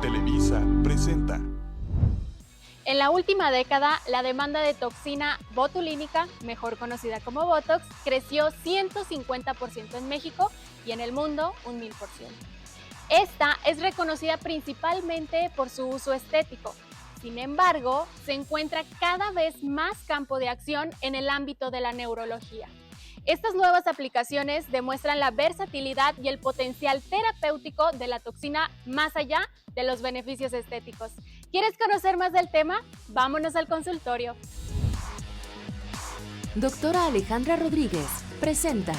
Televisa presenta. En la última década, la demanda de toxina botulínica, mejor conocida como Botox, creció 150% en México y en el mundo un 1000%. Esta es reconocida principalmente por su uso estético. Sin embargo, se encuentra cada vez más campo de acción en el ámbito de la neurología. Estas nuevas aplicaciones demuestran la versatilidad y el potencial terapéutico de la toxina más allá de los beneficios estéticos. ¿Quieres conocer más del tema? Vámonos al consultorio. Doctora Alejandra Rodríguez presenta.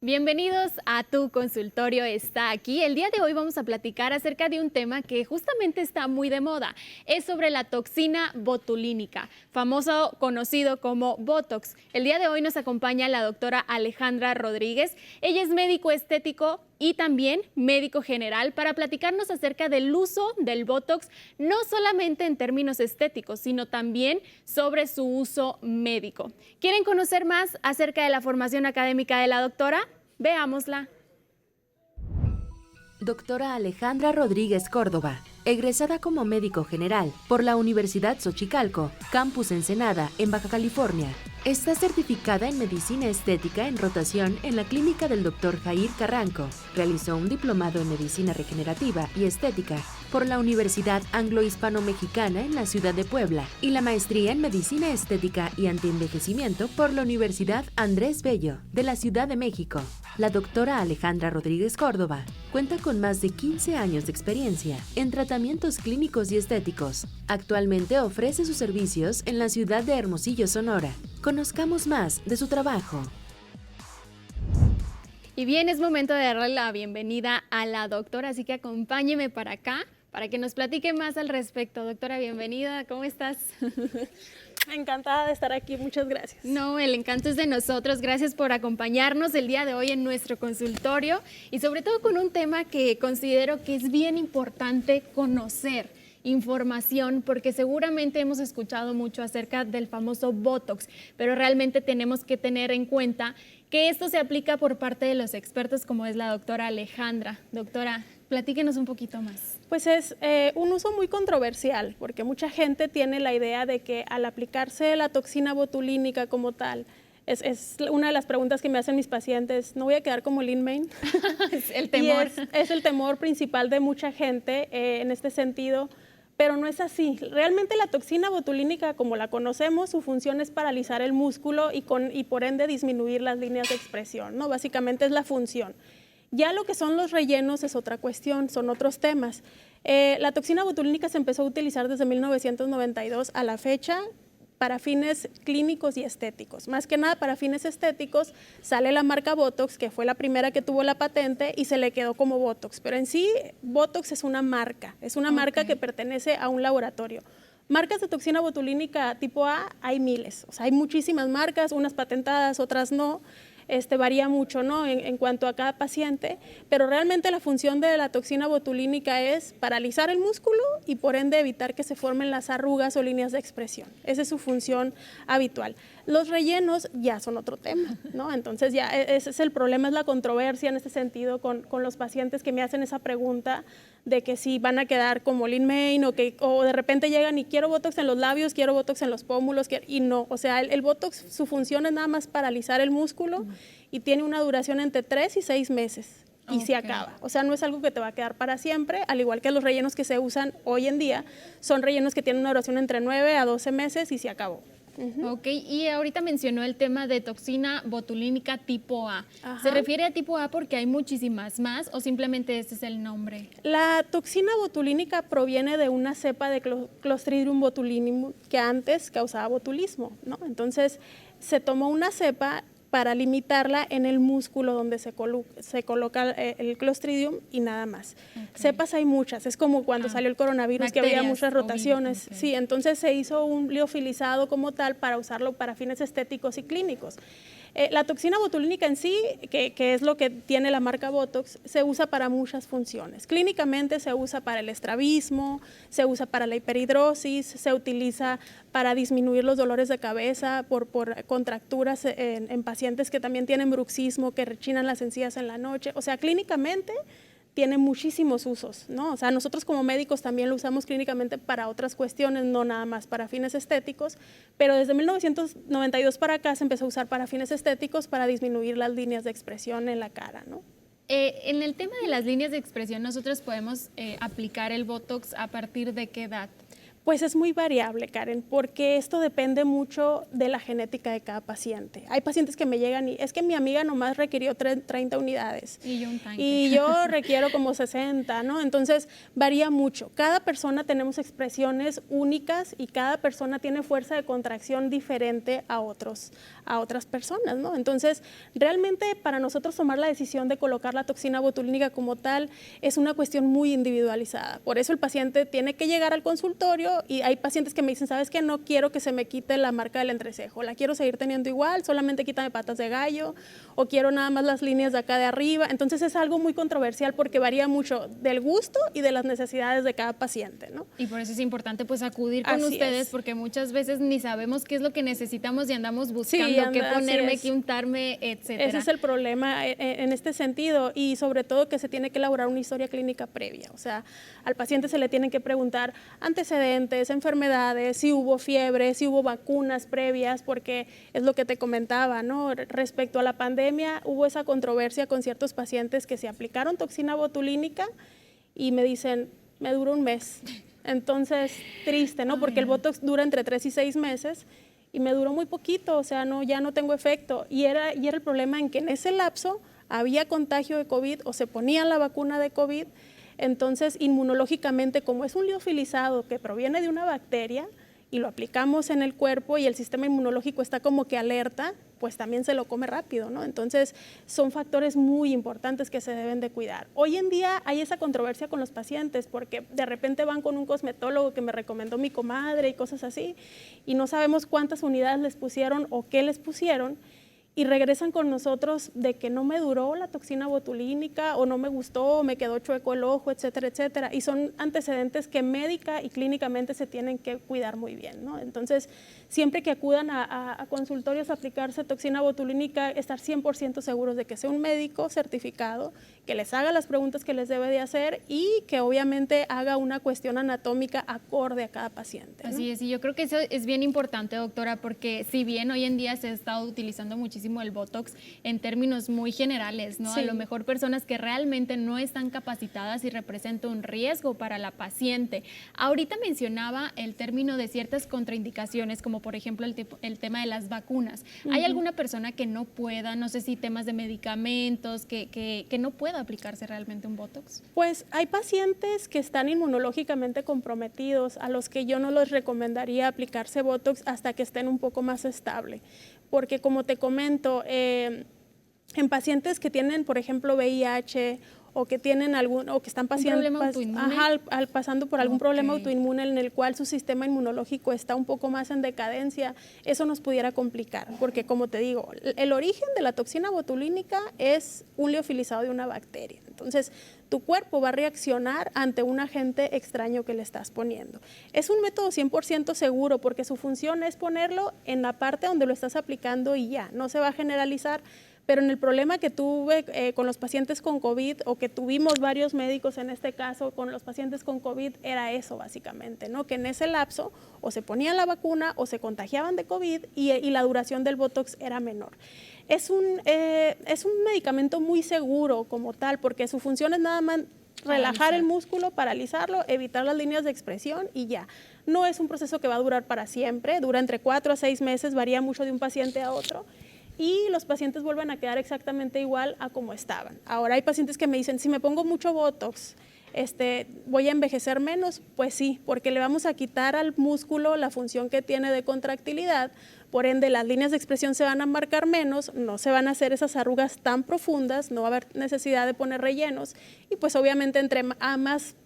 Bienvenidos a Tu Consultorio Está Aquí. El día de hoy vamos a platicar acerca de un tema que justamente está muy de moda. Es sobre la toxina botulínica, famoso conocido como Botox. El día de hoy nos acompaña la doctora Alejandra Rodríguez. Ella es médico estético y también médico general para platicarnos acerca del uso del Botox, no solamente en términos estéticos, sino también sobre su uso médico. ¿Quieren conocer más acerca de la formación académica de la doctora? Veámosla. Doctora Alejandra Rodríguez Córdoba, egresada como médico general por la Universidad Xochicalco, Campus Ensenada, en Baja California. Está certificada en Medicina Estética en rotación en la clínica del Dr. Jair Carranco. Realizó un diplomado en Medicina Regenerativa y Estética por la Universidad Anglo-Hispano-Mexicana en la ciudad de Puebla y la maestría en Medicina Estética y Antienvejecimiento por la Universidad Andrés Bello de la Ciudad de México. La doctora Alejandra Rodríguez Córdoba cuenta con más de 15 años de experiencia en tratamientos clínicos y estéticos. Actualmente ofrece sus servicios en la ciudad de Hermosillo, Sonora. Conozcamos más de su trabajo. Y bien, es momento de darle la bienvenida a la doctora, así que acompáñeme para acá para que nos platique más al respecto. Doctora, bienvenida, ¿cómo estás? Encantada de estar aquí, muchas gracias. No, el encanto es de nosotros. Gracias por acompañarnos el día de hoy en nuestro consultorio y sobre todo con un tema que considero que es bien importante conocer. Información, porque seguramente hemos escuchado mucho acerca del famoso Botox, pero realmente tenemos que tener en cuenta que esto se aplica por parte de los expertos como es la doctora Alejandra. Doctora, platíquenos un poquito más. Pues es un uso muy controversial, porque mucha gente tiene la idea de que al aplicarse la toxina botulínica como tal, es una de las preguntas que me hacen mis pacientes, ¿no voy a quedar como Lin Main? El temor. Es el temor principal de mucha gente en este sentido. Pero no es así. Realmente la toxina botulínica, como la conocemos, su función es paralizar el músculo y por ende disminuir las líneas de expresión, ¿no? Básicamente es la función. Ya lo que son los rellenos es otra cuestión, son otros temas. La toxina botulínica se empezó a utilizar desde 1992 a la fecha para fines clínicos y estéticos. Más que nada para fines estéticos sale la marca Botox, que fue la primera que tuvo la patente y se le quedó como Botox. Pero en sí, Botox es una marca marca que pertenece a un laboratorio. Marcas de toxina botulínica tipo A hay miles, o sea, hay muchísimas marcas, unas patentadas, otras no. Varía mucho, ¿no? en cuanto a cada paciente, pero realmente la función de la toxina botulínica es paralizar el músculo y por ende evitar que se formen las arrugas o líneas de expresión. Esa es su función habitual. Los rellenos ya son otro tema, ¿no? Entonces ya ese es el problema, es la controversia en este sentido con los pacientes que me hacen esa pregunta de que si van a quedar como Lin Main o de repente llegan y quiero Botox en los labios, quiero Botox en los pómulos, y no, o sea, el Botox, su función es nada más paralizar el músculo y tiene una duración entre 3 y 6 meses y se acaba. O sea, no es algo que te va a quedar para siempre, al igual que los rellenos que se usan hoy en día, son rellenos que tienen una duración entre 9 a 12 meses y se acabó. Ok, y ahorita mencionó el tema de toxina botulínica tipo A. Ajá. ¿Se refiere a tipo A porque hay muchísimas más o simplemente ese es el nombre? La toxina botulínica proviene de una cepa de Clostridium botulinum que antes causaba botulismo, ¿no? Entonces se tomó una cepa para limitarla en el músculo donde se coloca el Clostridium y nada más. Okay. Cepas hay muchas, es como cuando salió el coronavirus, que había muchas rotaciones. Okay. Sí, entonces se hizo un liofilizado como tal para usarlo para fines estéticos y clínicos. La toxina botulínica en sí, que es lo que tiene la marca Botox, se usa para muchas funciones. Clínicamente se usa para el estrabismo, se usa para la hiperhidrosis, se utiliza para disminuir los dolores de cabeza por contracturas en pacientes que también tienen bruxismo, que rechinan las encías en la noche. O sea, clínicamente tiene muchísimos usos, ¿no? O sea, nosotros como médicos también lo usamos clínicamente para otras cuestiones, no nada más para fines estéticos, pero desde 1992 para acá se empezó a usar para fines estéticos para disminuir las líneas de expresión en la cara, ¿no? En el tema de las líneas de expresión, nosotros podemos aplicar el Botox a partir de qué edad. Pues es muy variable, Karen, porque esto depende mucho de la genética de cada paciente. Hay pacientes que me llegan y es que mi amiga nomás requirió 30 unidades. Y yo un tanque. Y yo requiero como 60, ¿no? Entonces varía mucho. Cada persona tenemos expresiones únicas y cada persona tiene fuerza de contracción diferente a otras personas, ¿no? Entonces, realmente para nosotros tomar la decisión de colocar la toxina botulínica como tal es una cuestión muy individualizada. Por eso el paciente tiene que llegar al consultorio y hay pacientes que me dicen, ¿sabes qué? No quiero que se me quite la marca del entrecejo, la quiero seguir teniendo igual, solamente quítame patas de gallo, o quiero nada más las líneas de acá de arriba. Entonces es algo muy controversial porque varía mucho del gusto y de las necesidades de cada paciente, ¿no? Y por eso es importante pues acudir con ustedes, porque muchas veces ni sabemos qué es lo que necesitamos y andamos buscando qué ponerme, qué untarme, etcétera. Ese es el problema en este sentido, y sobre todo que se tiene que elaborar una historia clínica previa. O sea, al paciente se le tienen que preguntar antecedentes, enfermedades, si hubo fiebre, si hubo vacunas previas, porque es lo que te comentaba, ¿no? Respecto a la pandemia, hubo esa controversia con ciertos pacientes que se aplicaron toxina botulínica y me dicen, me duró un mes. Entonces, triste, ¿no? Porque el Botox dura entre 3 y 6 meses y me duró muy poquito, o sea, ya no tengo efecto. Y era el problema en que en ese lapso había contagio de COVID o se ponía la vacuna de COVID. Entonces, inmunológicamente, como es un liofilizado que proviene de una bacteria y lo aplicamos en el cuerpo y el sistema inmunológico está como que alerta, pues también se lo come rápido, ¿no? Entonces, son factores muy importantes que se deben de cuidar. Hoy en día hay esa controversia con los pacientes porque de repente van con un cosmetólogo que me recomendó mi comadre y cosas así y no sabemos cuántas unidades les pusieron o qué les pusieron, y regresan con nosotros de que no me duró la toxina botulínica o no me gustó, me quedó chueco el ojo, etcétera, etcétera. Y son antecedentes que médica y clínicamente se tienen que cuidar muy bien, ¿no? Entonces, siempre que acudan a consultorios a aplicarse toxina botulínica, estar 100% seguros de que sea un médico certificado, que les haga las preguntas que les debe de hacer y que obviamente haga una cuestión anatómica acorde a cada paciente, ¿no? Así es, y yo creo que eso es bien importante, doctora, porque si bien hoy en día se ha estado utilizando muchísimo el Botox en términos muy generales, ¿no? Sí. A lo mejor personas que realmente no están capacitadas y representa un riesgo para la paciente. Ahorita mencionaba el término de ciertas contraindicaciones, como por ejemplo el tema de las vacunas. ¿Hay alguna persona que no pueda, no sé si temas de medicamentos, que no pueda aplicarse realmente un Botox? Pues hay pacientes que están inmunológicamente comprometidos, a los que yo no les recomendaría aplicarse Botox hasta que estén un poco más estable. Porque como te comento, en pacientes que tienen, por ejemplo, VIH o que tienen o que están pasando por algún problema autoinmune en el cual su sistema inmunológico está un poco más en decadencia, eso nos pudiera complicar, porque como te digo, el origen de la toxina botulínica es un liofilizado de una bacteria. Entonces, tu cuerpo va a reaccionar ante un agente extraño que le estás poniendo. Es un método 100% seguro porque su función es ponerlo en la parte donde lo estás aplicando y ya, no se va a generalizar. Pero en el problema que tuve con los pacientes con COVID, o que tuvimos varios médicos en este caso con los pacientes con COVID, era eso básicamente, ¿no? Que en ese lapso o se ponían la vacuna o se contagiaban de COVID y la duración del Botox era menor. Es un medicamento muy seguro como tal, porque su función es nada más relajar el músculo, paralizarlo, evitar las líneas de expresión y ya. No es un proceso que va a durar para siempre, dura entre 4 a 6 meses, varía mucho de un paciente a otro. Y los pacientes vuelven a quedar exactamente igual a como estaban. Ahora hay pacientes que me dicen, si me pongo mucho Botox, ¿voy a envejecer menos? Pues sí, porque le vamos a quitar al músculo la función que tiene de contractilidad, por ende las líneas de expresión se van a marcar menos, no se van a hacer esas arrugas tan profundas, no va a haber necesidad de poner rellenos y pues obviamente a más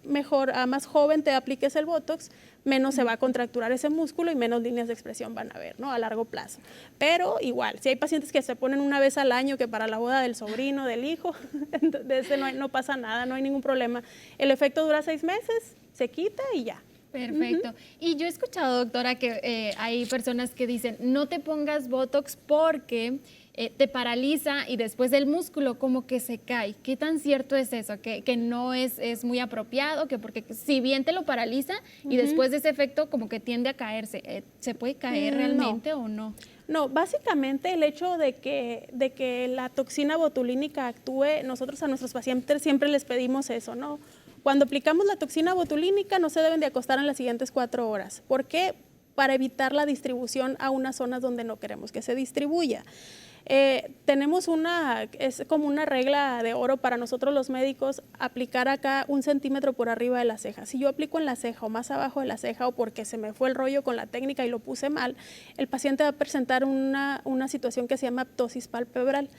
joven te apliques el Botox, menos se va a contracturar ese músculo y menos líneas de expresión van a haber, ¿no? A largo plazo. Pero igual, si hay pacientes que se ponen una vez al año, que para la boda del sobrino, del hijo, de ese no pasa nada, no hay ningún problema. El efecto dura 6 meses, se quita y ya. Perfecto. Y yo he escuchado, doctora, que hay personas que dicen, no te pongas Botox porque te paraliza y después el músculo como que se cae. ¿Qué tan cierto es eso? Que no es muy apropiado, que porque si bien te lo paraliza y después de ese efecto como que tiende a caerse, ¿se puede caer realmente o no? No, básicamente el hecho de que la toxina botulínica actúe, nosotros a nuestros pacientes siempre les pedimos eso, ¿no? Cuando aplicamos la toxina botulínica no se deben de acostar en las siguientes 4 horas. ¿Por qué? Para evitar la distribución a unas zonas donde no queremos que se distribuya. Tenemos es como una regla de oro para nosotros los médicos, aplicar acá 1 centímetro por arriba de la ceja. Si yo aplico en la ceja o más abajo de la ceja o porque se me fue el rollo con la técnica y lo puse mal, el paciente va a presentar una situación que se llama ptosis palpebral.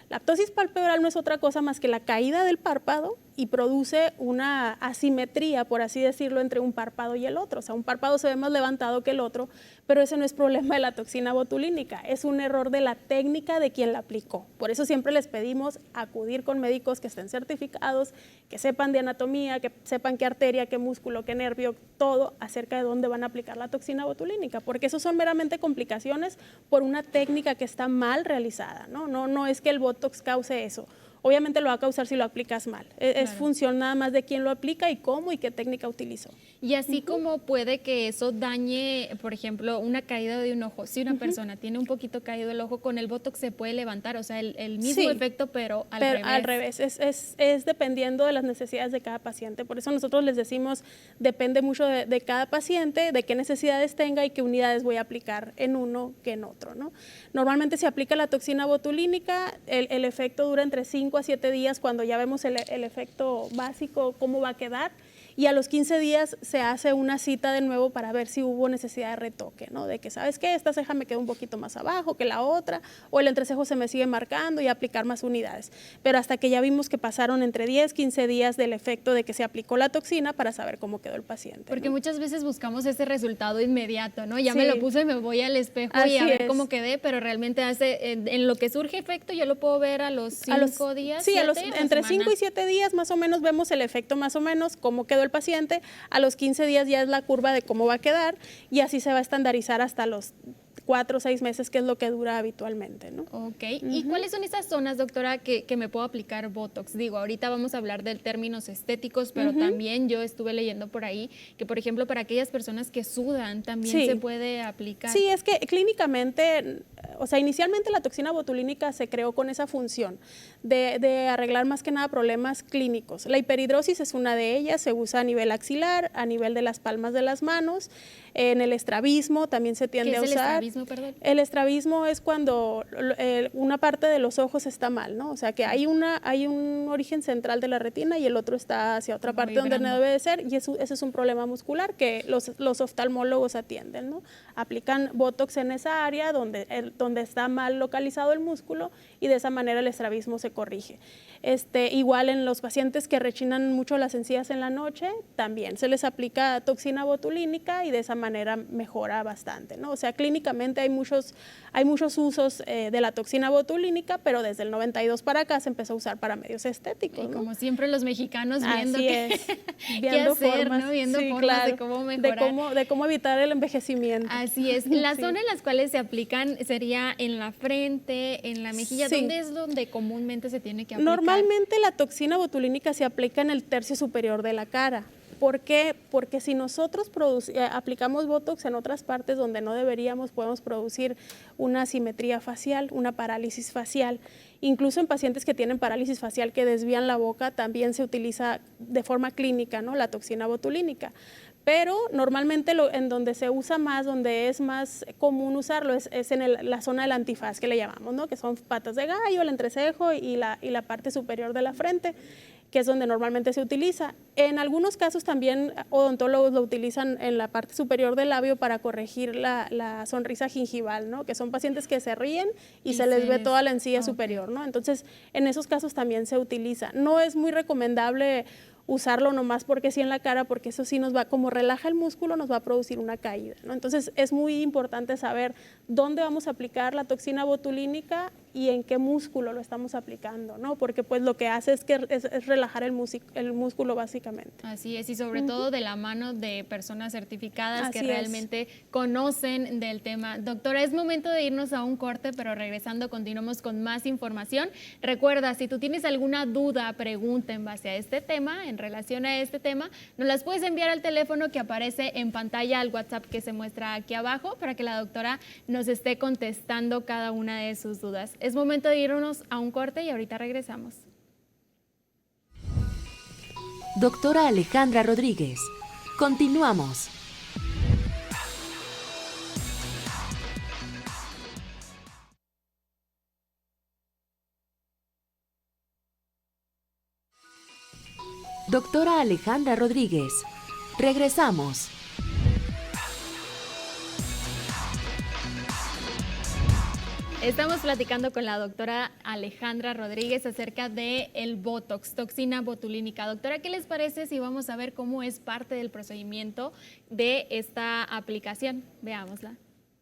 La ptosis palpebral no es otra cosa más que la caída del párpado y produce una asimetría, por así decirlo, entre un párpado y el otro. O sea, un párpado se ve más levantado que el otro, pero ese no es problema de la toxina botulínica, es un error de la técnica de quien la aplicó. Por eso siempre les pedimos acudir con médicos que estén certificados, que sepan de anatomía, que sepan qué arteria, qué músculo, qué nervio, todo acerca de dónde van a aplicar la toxina botulínica, porque eso son meramente complicaciones por una técnica que está mal realizada, ¿no? No es que el Botox cause eso. Obviamente lo va a causar si lo aplicas mal. Es función nada más de quién lo aplica y cómo y qué técnica utilizó. Y así como puede que eso dañe, por ejemplo, una caída de un ojo. Si una persona tiene un poquito caído el ojo, con el Botox se puede levantar, o sea, el mismo efecto, pero al revés. Al revés, es dependiendo de las necesidades de cada paciente. Por eso nosotros les decimos, depende mucho de cada paciente, de qué necesidades tenga y qué unidades voy a aplicar en uno que en otro, ¿no? Normalmente se aplica la toxina botulínica, el efecto dura entre 5 a 7 días cuando ya vemos el efecto básico, cómo va a quedar. Y a los 15 días se hace una cita de nuevo para ver si hubo necesidad de retoque, ¿no? De que, ¿sabes qué? Esta ceja me quedó un poquito más abajo que la otra, o el entrecejo se me sigue marcando y aplicar más unidades. Pero hasta que ya vimos que pasaron entre 10, 15 días del efecto de que se aplicó la toxina para saber cómo quedó el paciente. Porque ¿no? Muchas veces buscamos ese resultado inmediato, ¿no? Ya me lo puse y me voy al espejo y a ver cómo quedé, pero realmente en lo que surge efecto yo lo puedo ver a los 5 días, sí, 7, entre 5 y 7 días más o menos vemos el efecto más o menos, cómo quedó el paciente. A los 15 días ya es la curva de cómo va a quedar y así se va a estandarizar hasta los 4 o 6 meses, que es lo que dura habitualmente, ¿no? Ok. ¿Y cuáles son esas zonas, doctora, que me puedo aplicar Botox? Digo, ahorita vamos a hablar de términos estéticos, pero también yo estuve leyendo por ahí que, por ejemplo, para aquellas personas que sudan también se puede aplicar. Sí, es que clínicamente, o sea, inicialmente la toxina botulínica se creó con esa función de arreglar más que nada problemas clínicos. La hiperhidrosis es una de ellas, se usa a nivel axilar, a nivel de las palmas de las manos, en el estrabismo también se tiende a usar. ¿Qué es el estrabismo, perdón? El estrabismo es cuando una parte de los ojos está mal, ¿no? O sea, que hay un origen central de la retina y el otro está hacia otra parte donde no debe de ser, y ese es un problema muscular que los oftalmólogos atienden, ¿no? Aplican Botox en esa área donde está mal localizado el músculo y de esa manera el estrabismo se corrige. Igual en los pacientes que rechinan mucho las encías en la noche, también se les aplica toxina botulínica y de esa manera mejora bastante, ¿no? O sea, clínicamente hay muchos usos de la toxina botulínica, pero desde el 92 para acá se empezó a usar para medios estéticos, Y ¿no? como siempre los mexicanos viendo viendo qué hacer, formas, ¿no? Viendo formas de cómo mejorar. De cómo evitar el envejecimiento. Así es. La zona en las cuales se aplican sería en la frente, en la mejilla. ¿Dónde es donde comúnmente se tiene que aplicar? Normalmente la toxina botulínica se aplica en el tercio superior de la cara. ¿Por qué? Porque si nosotros aplicamos Botox en otras partes donde no deberíamos, podemos producir una asimetría facial, una parálisis facial. Incluso en pacientes que tienen parálisis facial que desvían la boca, también se utiliza de forma clínica, ¿no? La toxina botulínica. Pero normalmente en donde se usa más, donde es más común usarlo, es en la zona del antifaz, que le llamamos, ¿no? Que son patas de gallo, el entrecejo y la parte superior de la frente, que es donde normalmente se utiliza. En algunos casos también odontólogos lo utilizan en la parte superior del labio para corregir la sonrisa gingival, ¿no? Que son pacientes que se ríen y se les ve toda la encía superior, ¿no? Entonces, en esos casos también se utiliza. No es muy recomendable usarlo nomás porque sí en la cara, porque eso sí nos va, como relaja el músculo, nos va a producir una caída, ¿no? Entonces es muy importante saber dónde vamos a aplicar la toxina botulínica y en qué músculo lo estamos aplicando, ¿no? Porque pues lo que hace es relajar el músculo básicamente. Así es, y sobre todo de la mano de personas certificadas Así que es. realmente conocen del tema. Doctora, es momento de irnos a un corte, pero regresando continuamos con más información. Recuerda, si tú tienes alguna duda, pregunta en base a este tema, en relación a este tema, nos las puedes enviar al teléfono que aparece en pantalla, al WhatsApp que se muestra aquí abajo, para que la doctora nos esté contestando cada una de sus dudas. Es momento de irnos a un corte y ahorita regresamos. Doctora Alejandra Rodríguez. Continuamos. Doctora Alejandra Rodríguez. Regresamos. Estamos platicando con la doctora Alejandra Rodríguez acerca del Botox, toxina botulínica. Doctora, ¿qué les parece si vamos a ver cómo es parte del procedimiento de esta aplicación? Veámosla.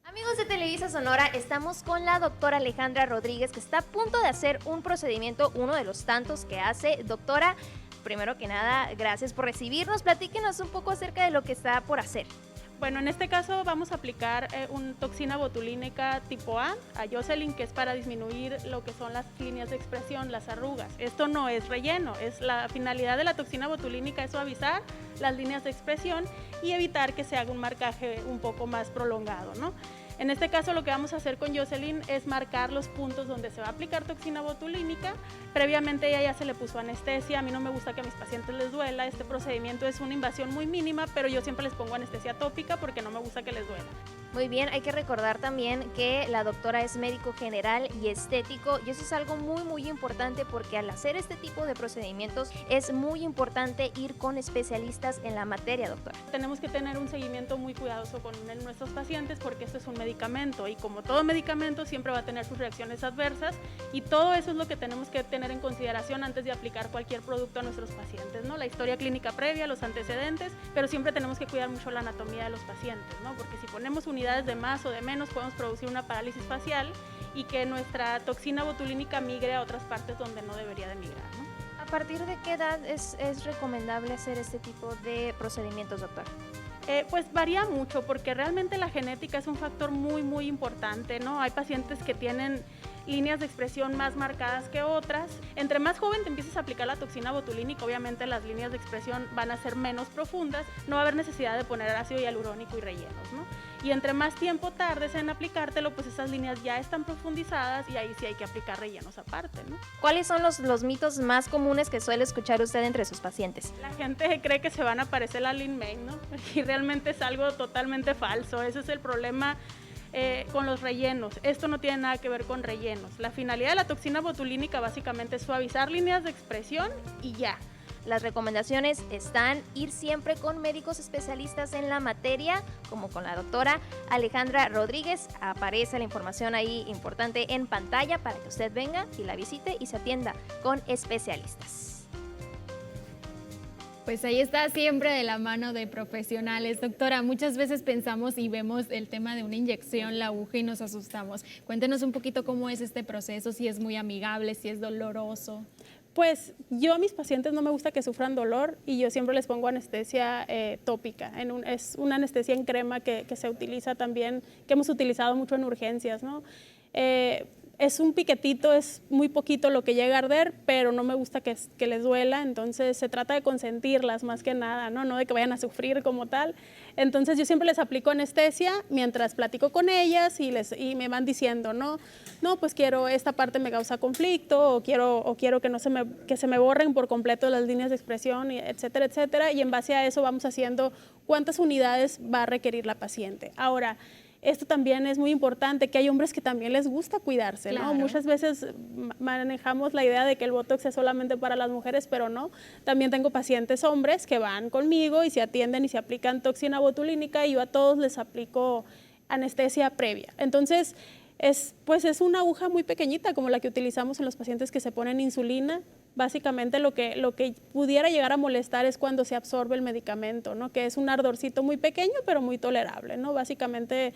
Amigos de Televisa Sonora, estamos con la doctora Alejandra Rodríguez, que está a punto de hacer un procedimiento, uno de los tantos que hace. Doctora, primero que nada, gracias por recibirnos. Platíquenos un poco acerca de lo que está por hacer. Bueno, en este caso vamos a aplicar una toxina botulínica tipo A Jocelyn, que es para disminuir lo que son las líneas de expresión, las arrugas. Esto no es relleno, la finalidad de la toxina botulínica es suavizar las líneas de expresión y evitar que se haga un marcaje un poco más prolongado, ¿no? En este caso lo que vamos a hacer con Jocelyn es marcar los puntos donde se va a aplicar toxina botulínica. Previamente ella ya se le puso anestesia, a mí no me gusta que a mis pacientes les duela, este procedimiento es una invasión muy mínima, pero yo siempre les pongo anestesia tópica porque no me gusta que les duela. Muy bien, hay que recordar también que la doctora es médico general y estético, y eso es algo muy importante porque al hacer este tipo de procedimientos es muy importante ir con especialistas en la materia, doctora. Tenemos que tener un seguimiento muy cuidadoso con nuestros pacientes porque esto es un medicamento y como todo medicamento siempre va a tener sus reacciones adversas y todo eso es lo que tenemos que tener en consideración antes de aplicar cualquier producto a nuestros pacientes, ¿no? La historia clínica previa, los antecedentes, pero siempre tenemos que cuidar mucho la anatomía de los pacientes, ¿no? Porque si ponemos unidades de más o de menos podemos producir una parálisis facial y que nuestra toxina botulínica migre a otras partes donde no debería de migrar, ¿no? ¿A partir de qué edad es recomendable hacer este tipo de procedimientos, doctora? Pues varía mucho porque realmente la genética es un factor muy importante, ¿no? Hay pacientes que tienen líneas de expresión más marcadas que otras. Entre más joven te empieces a aplicar la toxina botulínica, obviamente las líneas de expresión van a ser menos profundas, no va a haber necesidad de poner ácido hialurónico y rellenos, ¿no? Y entre más tiempo tardes en aplicártelo, pues esas líneas ya están profundizadas y ahí sí hay que aplicar rellenos aparte, ¿no? ¿Cuáles son los mitos más comunes que suele escuchar usted entre sus pacientes? La gente cree que se van a parecer a Lin May, ¿no? Y realmente es algo totalmente falso. Ese es el problema con los rellenos. Esto no tiene nada que ver con rellenos. La finalidad de la toxina botulínica básicamente es suavizar líneas de expresión y ya. Las recomendaciones están ir siempre con médicos especialistas en la materia, como con la doctora Alejandra Rodríguez. Aparece la información ahí importante en pantalla para que usted venga y la visite y se atienda con especialistas. Pues ahí está, siempre de la mano de profesionales. Doctora, muchas veces pensamos y vemos el tema de una inyección, la aguja y nos asustamos. Cuéntenos un poquito cómo es este proceso, si es muy amigable, si es doloroso. Pues yo a mis pacientes no me gusta que sufran dolor y yo siempre les pongo anestesia tópica. Es una anestesia en crema que se utiliza también, que hemos utilizado mucho en urgencias, ¿no? es un piquetito, es muy poquito lo que llega a arder, pero no me gusta que les duela, entonces se trata de consentirlas más que nada, no de que vayan a sufrir como tal. Entonces yo siempre les aplico anestesia mientras platico con ellas y me van diciendo, no, pues quiero, esta parte me causa conflicto, o quiero que se me borren por completo las líneas de expresión, etcétera, etcétera, y en base a eso vamos haciendo cuántas unidades va a requerir la paciente. Ahora, esto también es muy importante, que hay hombres que también les gusta cuidarse, ¿no? Claro. Muchas veces manejamos la idea de que el Botox es solamente para las mujeres, pero no. También tengo pacientes hombres que van conmigo y se atienden y se aplican toxina botulínica, y yo a todos les aplico anestesia previa. Entonces, es una aguja muy pequeñita, como la que utilizamos en los pacientes que se ponen insulina. Básicamente lo que pudiera llegar a molestar es cuando se absorbe el medicamento, ¿no? Que es un ardorcito muy pequeño, pero muy tolerable, ¿no? Básicamente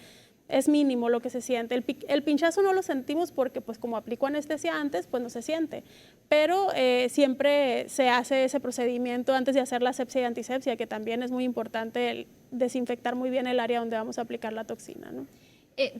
es mínimo lo que se siente. El pinchazo no lo sentimos porque, pues, como aplico anestesia antes, pues no se siente. Pero siempre se hace ese procedimiento antes de hacer la asepsia y antisepsia, que también es muy importante desinfectar muy bien el área donde vamos a aplicar la toxina, ¿no?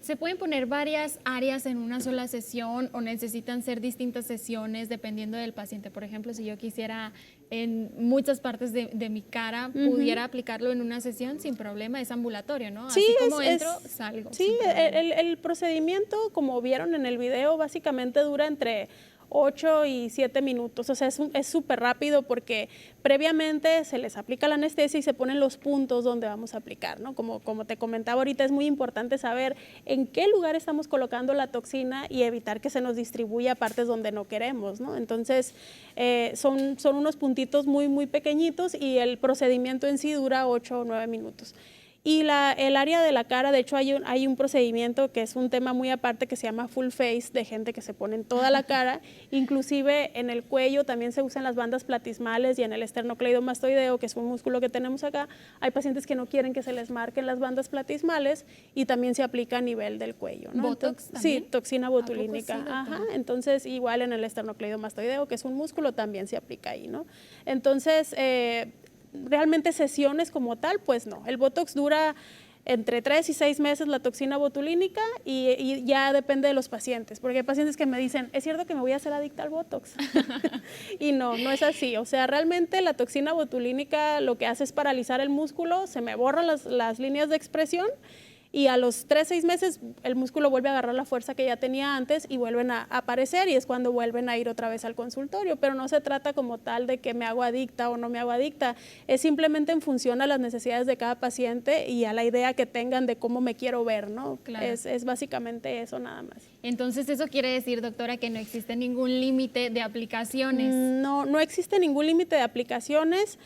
¿Se pueden poner varias áreas en una sola sesión o necesitan ser distintas sesiones dependiendo del paciente? Por ejemplo, si yo quisiera en muchas partes de mi cara, ¿pudiera aplicarlo en una sesión sin problema? Es ambulatorio, ¿no? Sí, así como entro, salgo. Sí, el procedimiento, como vieron en el video, básicamente dura entre 8 y 7 minutos, o sea, es súper rápido porque previamente se les aplica la anestesia y se ponen los puntos donde vamos a aplicar, ¿no? Como te comentaba ahorita, es muy importante saber en qué lugar estamos colocando la toxina y evitar que se nos distribuya a partes donde no queremos, ¿no? Entonces, son unos puntitos muy, muy pequeñitos y el procedimiento en sí dura 8 o 9 minutos. Y el área de la cara, de hecho hay un procedimiento que es un tema muy aparte que se llama full face, de gente que se pone en toda la cara, inclusive en el cuello también se usan las bandas platismales y en el esternocleidomastoideo, que es un músculo que tenemos acá, hay pacientes que no quieren que se les marquen las bandas platismales y también se aplica a nivel del cuello, ¿no? ¿Botox también? Sí, toxina botulínica. Sí, ajá, entonces igual en el esternocleidomastoideo, que es un músculo, también se aplica ahí, ¿no? Entonces, realmente sesiones como tal, pues no. El Botox dura entre 3 y 6 meses la toxina botulínica y ya depende de los pacientes, porque hay pacientes que me dicen, ¿es cierto que me voy a hacer adicta al Botox? Y no es así. O sea, realmente la toxina botulínica lo que hace es paralizar el músculo, se me borran las líneas de expresión y a los 3-6 meses el músculo vuelve a agarrar la fuerza que ya tenía antes y vuelven a aparecer y es cuando vuelven a ir otra vez al consultorio, pero no se trata como tal de que me hago adicta o no me hago adicta, es simplemente en función a las necesidades de cada paciente y a la idea que tengan de cómo me quiero ver, ¿no? Claro. Es básicamente eso nada más. Entonces, ¿eso quiere decir, doctora, que no existe ningún límite de aplicaciones? No existe ningún límite de aplicaciones,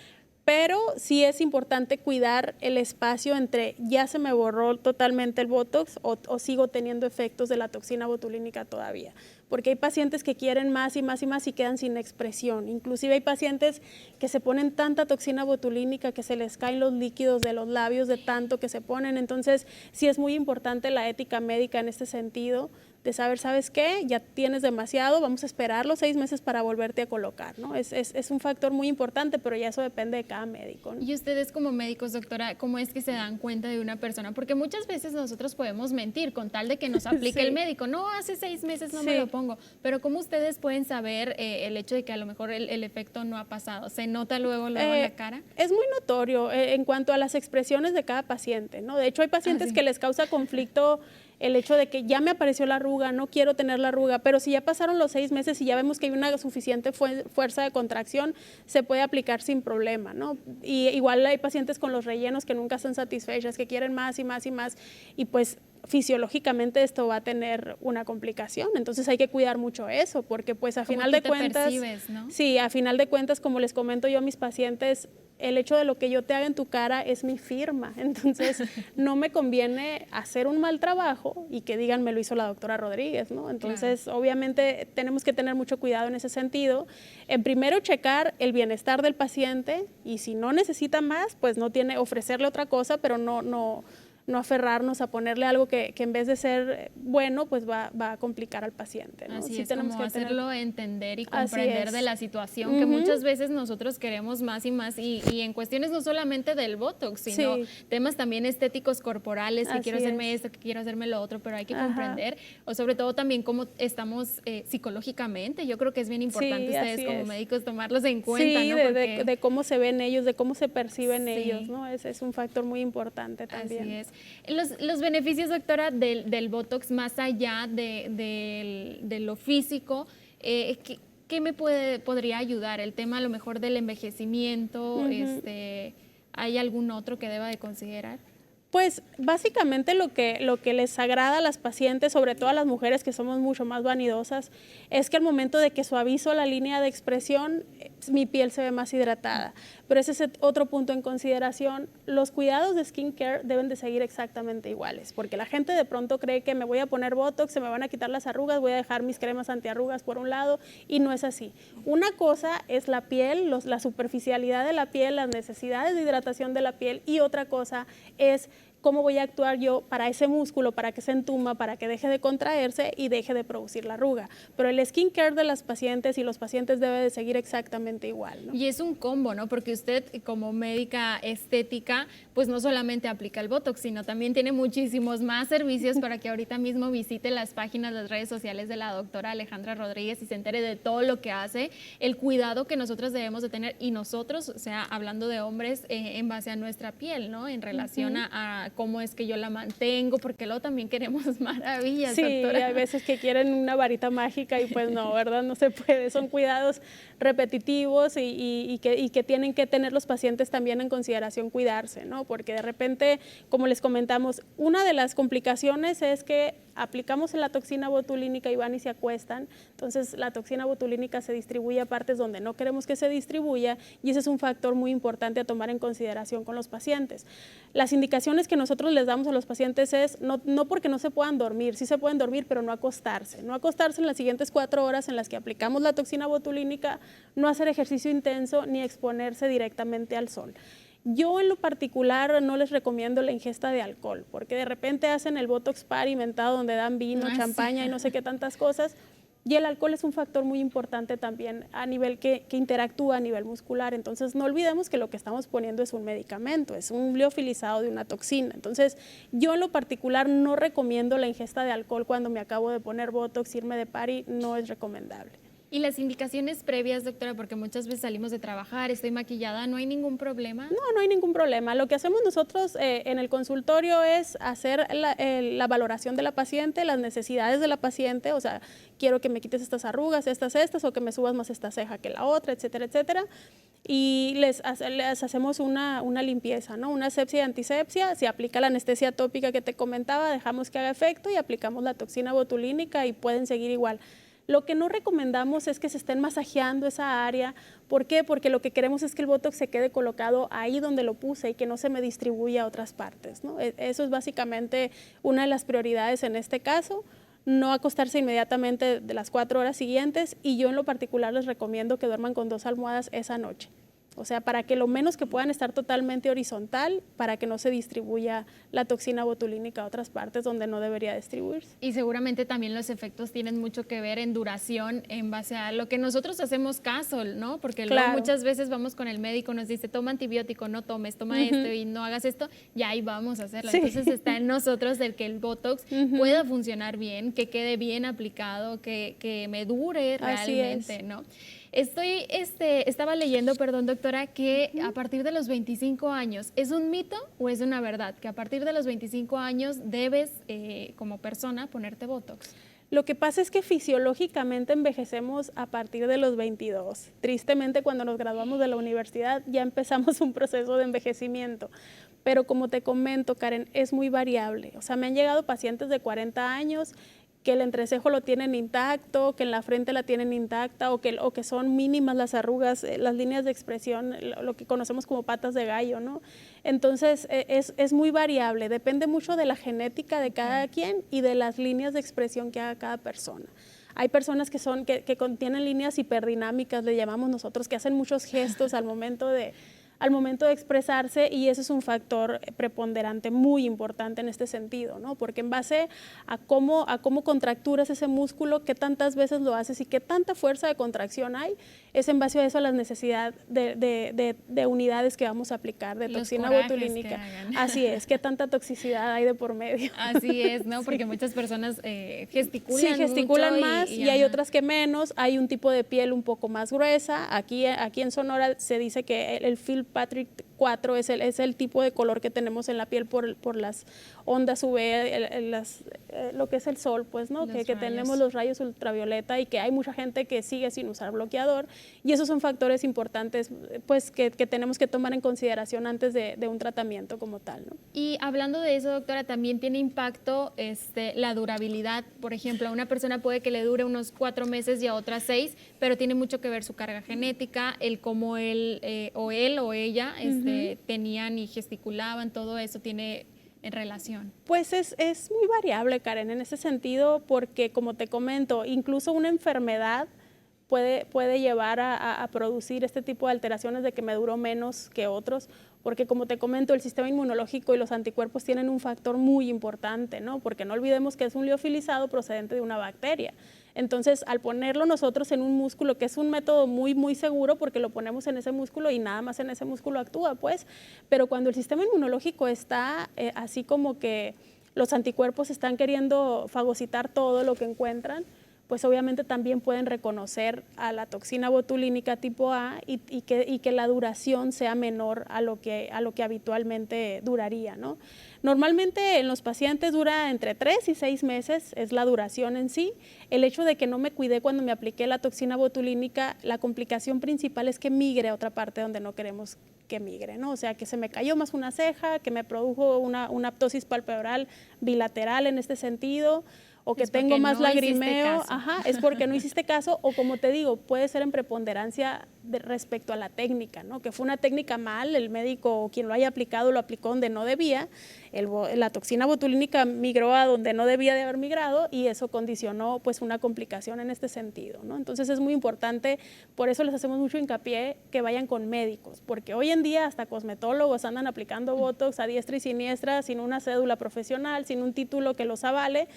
pero sí es importante cuidar el espacio entre ya se me borró totalmente el Botox o sigo teniendo efectos de la toxina botulínica todavía. Porque hay pacientes que quieren más y más y más y quedan sin expresión. Inclusive hay pacientes que se ponen tanta toxina botulínica que se les caen los líquidos de los labios de tanto que se ponen. Entonces, sí es muy importante la ética médica en este sentido, de saber, ¿sabes qué? Ya tienes demasiado, vamos a esperar los 6 meses para volverte a colocar, ¿no? Es un factor muy importante, pero ya eso depende de cada médico, ¿no? Y ustedes como médicos, doctora, ¿cómo es que se dan cuenta de una persona? Porque muchas veces nosotros podemos mentir con tal de que nos aplique Sí. el médico. No, hace 6 meses no me Sí. lo pongo. Pero ¿cómo ustedes pueden saber el hecho de que a lo mejor el efecto no ha pasado? ¿Se nota luego en la cara? Es muy notorio en cuanto a las expresiones de cada paciente, ¿no? De hecho, hay pacientes sí. que les causa conflicto el hecho de que ya me apareció la arruga, no quiero tener la arruga, pero si ya pasaron los 6 meses y ya vemos que hay una suficiente fuerza de contracción, se puede aplicar sin problema, ¿no? Y igual hay pacientes con los rellenos que nunca están satisfechas, que quieren más y más y más, y pues fisiológicamente esto va a tener una complicación, entonces hay que cuidar mucho eso, porque pues a final de cuentas, percibes, ¿no? Sí, a final de cuentas, como les comento yo a mis pacientes, el hecho de lo que yo te haga en tu cara es mi firma, entonces no me conviene hacer un mal trabajo y que digan me lo hizo la doctora Rodríguez, ¿no? Entonces, obviamente tenemos que tener mucho cuidado en ese sentido. Primero checar el bienestar del paciente y si no necesita más, pues no tiene ofrecerle otra cosa, pero no no aferrarnos a ponerle algo que en vez de ser bueno, pues va a complicar al paciente, ¿no? Así Sí es, tenemos como que tener- hacerlo entender y Así comprender es. de la situación, que muchas veces nosotros queremos más y más, y en cuestiones no solamente del Botox, sino Sí. temas también estéticos corporales, que quiero Así hacerme es. esto, que quiero hacerme lo otro, pero hay que Ajá. comprender, o sobre todo también cómo estamos psicológicamente. Yo creo que es bien importante Sí, ustedes así como es. médicos tomarlos en cuenta, Sí, ¿no? de cómo se ven ellos, de cómo se perciben Sí. ellos, ¿no? Es un factor muy importante también. Así es. Los beneficios, doctora, del Botox, más allá de lo físico, ¿qué me podría ayudar? El tema a lo mejor del envejecimiento, ¿hay algún otro que deba de considerar? Pues básicamente lo que les agrada a las pacientes, sobre todo a las mujeres que somos mucho más vanidosas, es que al momento de que suavizo la línea de expresión, mi piel se ve más hidratada. Pero ese es otro punto en consideración. Los cuidados de skincare deben de seguir exactamente iguales, porque la gente de pronto cree que me voy a poner Botox, se me van a quitar las arrugas, voy a dejar mis cremas antiarrugas por un lado, y no es así. Una cosa es la piel, la superficialidad de la piel, las necesidades de hidratación de la piel, y otra cosa es cómo voy a actuar yo para ese músculo, para que se entuma, para que deje de contraerse y deje de producir la arruga. Pero el skincare de las pacientes y los pacientes debe de seguir exactamente igual, ¿no? Y es un combo, ¿no? Porque usted como médica estética, pues no solamente aplica el Botox, sino también tiene muchísimos más servicios para que ahorita mismo visite las páginas, las redes sociales de la doctora Alejandra Rodríguez y se entere de todo lo que hace, el cuidado que nosotros debemos de tener, y nosotros, o sea, hablando de hombres, en base a nuestra piel, ¿no? En relación a cómo es que yo la mantengo, porque luego también queremos maravillas, sí, doctora. Hay veces que quieren una varita mágica y pues no, ¿verdad? No se puede. Son cuidados repetitivos y que tienen que tener los pacientes también en consideración cuidarse, ¿no? Porque de repente, como les comentamos, una de las complicaciones es que aplicamos la toxina botulínica y van y se acuestan, entonces la toxina botulínica se distribuye a partes donde no queremos que se distribuya y ese es un factor muy importante a tomar en consideración con los pacientes. Las indicaciones que nosotros les damos a los pacientes es no porque no se puedan dormir, sí se pueden dormir, pero no acostarse en las siguientes 4 horas en las que aplicamos la toxina botulínica, no hacer ejercicio intenso ni exponerse directamente al sol. Yo en lo particular no les recomiendo la ingesta de alcohol, porque de repente hacen el Botox Party inventado donde dan vino, champaña y no sé qué tantas cosas, y el alcohol es un factor muy importante también a nivel que interactúa a nivel muscular, entonces no olvidemos que lo que estamos poniendo es un medicamento, es un liofilizado de una toxina, entonces yo en lo particular no recomiendo la ingesta de alcohol cuando me acabo de poner Botox, irme de party no es recomendable. Y las indicaciones previas, doctora, porque muchas veces salimos de trabajar, estoy maquillada, ¿no hay ningún problema? No hay ningún problema. Lo que hacemos nosotros en el consultorio es hacer la valoración de la paciente, las necesidades de la paciente, o sea, quiero que me quites estas arrugas, estas, o que me subas más esta ceja que la otra, etcétera, etcétera. Y les hacemos una limpieza, ¿no? Una asepsia y antisepsia, se aplica la anestesia tópica que te comentaba, dejamos que haga efecto y aplicamos la toxina botulínica y pueden seguir igual. Lo que no recomendamos es que se estén masajeando esa área. ¿Por qué? Porque lo que queremos es que el Botox se quede colocado ahí donde lo puse y que no se me distribuya a otras partes, ¿no? Eso es básicamente una de las prioridades en este caso. No acostarse inmediatamente de las 4 horas siguientes y yo en lo particular les recomiendo que duerman con 2 almohadas esa noche. O sea, para que lo menos que puedan estar totalmente horizontal, para que no se distribuya la toxina botulínica a otras partes donde no debería distribuirse. Y seguramente también los efectos tienen mucho que ver en duración en base a lo que nosotros hacemos caso, ¿no? Porque luego muchas veces vamos con el médico, nos dice, toma antibiótico, no tomes, toma esto y no hagas esto, y ahí vamos a hacerlo. Sí. Entonces está en nosotros el que el Botox pueda funcionar bien, que quede bien aplicado, que me dure realmente, ¿no? Estaba leyendo, perdón, doctora, que a partir de los 25 años, ¿es un mito o es una verdad? Que a partir de los 25 años debes, como persona, ponerte Botox. Lo que pasa es que fisiológicamente envejecemos a partir de los 22. Tristemente, cuando nos graduamos de la universidad ya empezamos un proceso de envejecimiento. Pero como te comento, Karen, es muy variable. O sea, me han llegado pacientes de 40 años que el entrecejo lo tienen intacto, que en la frente la tienen intacta o que son mínimas las arrugas, las líneas de expresión, lo que conocemos como patas de gallo, ¿no? Entonces es muy variable, depende mucho de la genética de cada quien y de las líneas de expresión que haga cada persona. Hay personas que contienen líneas hiperdinámicas, le llamamos nosotros, que hacen muchos gestos al momento de al momento de expresarse, y eso es un factor preponderante muy importante en este sentido, ¿no? Porque en base a cómo contracturas ese músculo, qué tantas veces lo haces y qué tanta fuerza de contracción hay, es en base a eso la necesidad de unidades que vamos a aplicar de toxina botulínica. Así es, qué tanta toxicidad hay de por medio. Así es, ¿no? Porque muchas personas gesticulan mucho más y hay otras que menos. Hay un tipo de piel un poco más gruesa. Aquí en Sonora se dice que el Fitzpatrick 4 es el tipo de color que tenemos en la piel por las ondas UV, lo que es el sol, pues, ¿no? Que tenemos los rayos ultravioleta y que hay mucha gente que sigue sin usar bloqueador, y esos son factores importantes, pues, que tenemos que tomar en consideración antes de un tratamiento como tal, ¿no? Y hablando de eso, doctora, también tiene impacto la durabilidad. Por ejemplo, a una persona puede que le dure unos 4 meses y a otras 6, pero tiene mucho que ver su carga genética, el cómo él o ella tenían y gesticulaban, todo eso tiene en relación. Pues es muy variable, Karen, en ese sentido, porque como te comento, incluso una enfermedad puede llevar a producir este tipo de alteraciones de que me duró menos que otros, porque como te comento, el sistema inmunológico y los anticuerpos tienen un factor muy importante, ¿no? Porque no olvidemos que es un liofilizado procedente de una bacteria. Entonces, al ponerlo nosotros en un músculo, que es un método muy, muy seguro porque lo ponemos en ese músculo y nada más en ese músculo actúa, pues, pero cuando el sistema inmunológico está así como que los anticuerpos están queriendo fagocitar todo lo que encuentran, pues obviamente también pueden reconocer a la toxina botulínica tipo A y que la duración sea menor a lo que habitualmente duraría, ¿no? Normalmente en los pacientes dura entre 3 y 6 meses, es la duración en sí. El hecho de que no me cuidé cuando me apliqué la toxina botulínica, la complicación principal es que migre a otra parte donde no queremos que migre, ¿no? O sea, que se me cayó más una ceja, que me produjo una ptosis palpebral bilateral en este sentido, o que tengo más lagrimeo, es porque no hiciste caso, o como te digo, puede ser en preponderancia respecto a la técnica, ¿no? Que fue una técnica mal, el médico o quien lo haya aplicado lo aplicó donde no debía, la toxina botulínica migró a donde no debía de haber migrado y eso condicionó pues una complicación en este sentido, ¿no? Entonces es muy importante, por eso les hacemos mucho hincapié que vayan con médicos, porque hoy en día hasta cosmetólogos andan aplicando Botox a diestra y siniestra sin una cédula profesional, sin un título que los avale.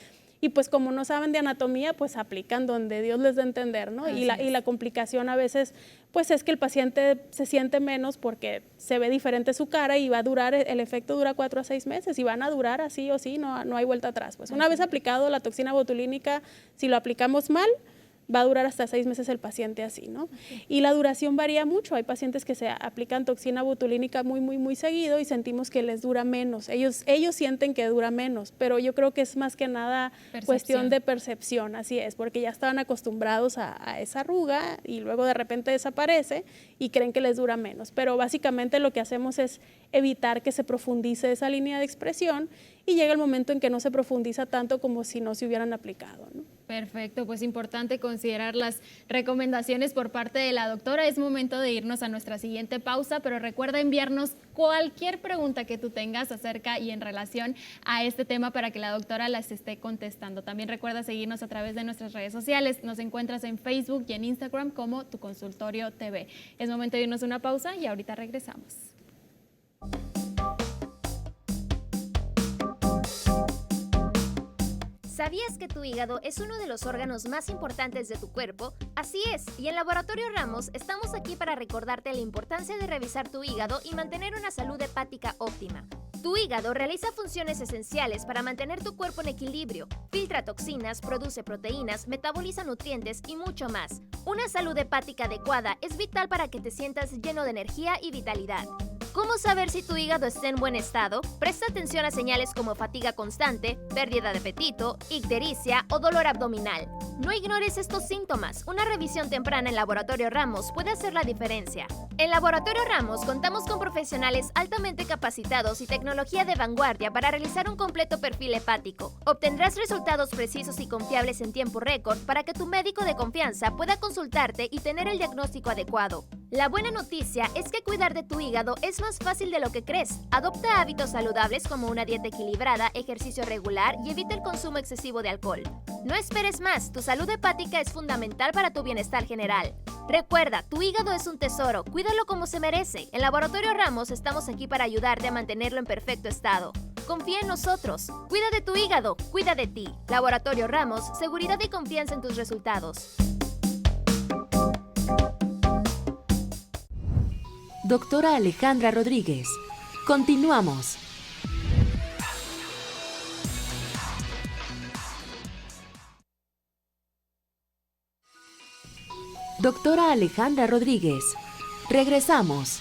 Y pues como no saben de anatomía, pues aplican donde Dios les dé a entender, ¿no? Y la complicación a veces, pues es que el paciente se siente menos porque se ve diferente su cara y va a durar, el efecto dura 4 a 6 meses y van a durar así o sí, no hay vuelta atrás. Pues una vez aplicado la toxina botulínica, si lo aplicamos mal, va a durar hasta 6 meses el paciente así, ¿no? Y la duración varía mucho. Hay pacientes que se aplican toxina botulínica muy, muy, muy seguido y sentimos que les dura menos. Ellos sienten que dura menos, pero yo creo que es más que nada cuestión de percepción, así es, porque ya estaban acostumbrados a esa arruga y luego de repente desaparece y creen que les dura menos. Pero básicamente lo que hacemos es evitar que se profundice esa línea de expresión y llega el momento en que no se profundiza tanto como si no se hubieran aplicado, ¿no? Perfecto, pues importante considerar las recomendaciones por parte de la doctora. Es momento de irnos a nuestra siguiente pausa, pero recuerda enviarnos cualquier pregunta que tú tengas acerca y en relación a este tema para que la doctora las esté contestando. También recuerda seguirnos a través de nuestras redes sociales. Nos encuentras en Facebook y en Instagram como Tu Consultorio TV. Es momento de irnos a una pausa y ahorita regresamos. ¿Sabías que tu hígado es uno de los órganos más importantes de tu cuerpo? Así es, y en Laboratorio Ramos estamos aquí para recordarte la importancia de revisar tu hígado y mantener una salud hepática óptima. Tu hígado realiza funciones esenciales para mantener tu cuerpo en equilibrio, filtra toxinas, produce proteínas, metaboliza nutrientes y mucho más. Una salud hepática adecuada es vital para que te sientas lleno de energía y vitalidad. ¿Cómo saber si tu hígado está en buen estado? Presta atención a señales como fatiga constante, pérdida de apetito, ictericia o dolor abdominal. No ignores estos síntomas. Una revisión temprana en Laboratorio Ramos puede hacer la diferencia. En Laboratorio Ramos contamos con profesionales altamente capacitados y tecnología de vanguardia para realizar un completo perfil hepático. Obtendrás resultados precisos y confiables en tiempo récord para que tu médico de confianza pueda consultarte y tener el diagnóstico adecuado. La buena noticia es que cuidar de tu hígado es más fácil de lo que crees. Adopta hábitos saludables como una dieta equilibrada, ejercicio regular y evita el consumo excesivo de alcohol. No esperes más, tu salud hepática es fundamental para tu bienestar general. Recuerda, tu hígado es un tesoro, cuídalo como se merece. En Laboratorio Ramos estamos aquí para ayudarte a mantenerlo en perfecto estado. Confía en nosotros. Cuida de tu hígado, cuida de ti. Laboratorio Ramos, seguridad y confianza en tus resultados. Doctora Alejandra Rodríguez. Continuamos. Doctora Alejandra Rodríguez. Regresamos.